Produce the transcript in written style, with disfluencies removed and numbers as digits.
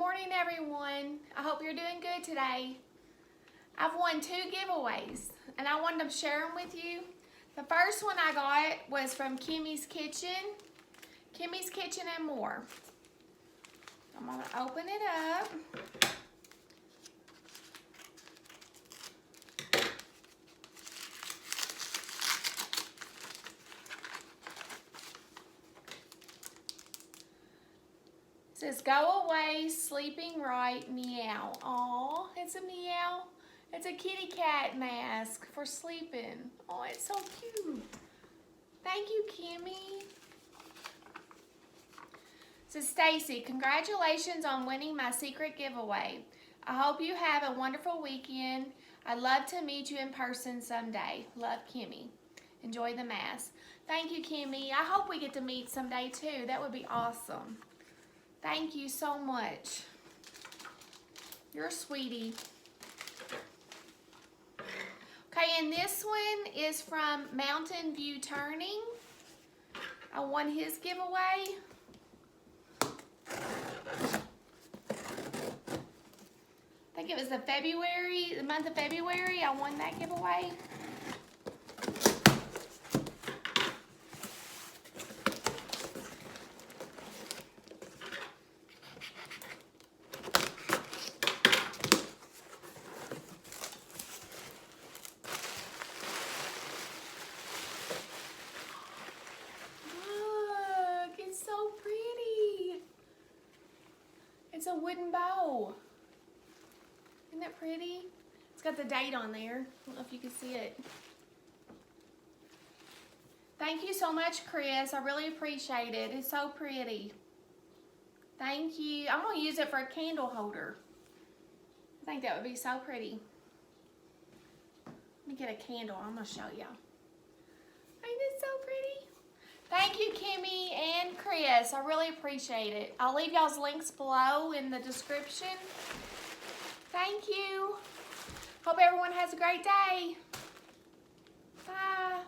morning, everyone. I hope you're doing good today. I've won 2 giveaways, and I wanted to share them with you. The first one I got was from Kimmy's Kitchen. Kimmy's Kitchen and More. I'm going to open it up. It says, "Go away, sleeping right, meow." Aw, it's a meow. It's a kitty cat mask for sleeping. Oh, it's so cute. Thank you, Kimmy. It says, "Stacy, congratulations on winning my secret giveaway. I hope you have a wonderful weekend. I'd love to meet you in person someday. Love, Kimmy. Enjoy the mask." Thank you, Kimmy. I hope we get to meet someday too. That would be awesome. Thank you so much. You're a sweetie. Okay, and this one is from Mountain View Turning. I won his giveaway. I think it was the month of February, I won that giveaway. Look, it's so pretty. It's a wooden bow. Isn't that pretty? It's got the date on there. I don't know if you can see it. Thank you so much, Chris. I really appreciate it. It's so pretty. Thank you. I'm going to use it for a candle holder. I think that would be so pretty. Let me get a candle. I'm going to show y'all. Ain't it so pretty? Thank you, Kimmy and Chris. I really appreciate it. I'll leave y'all's links below in the description. Thank you. Hope everyone has a great day. Bye.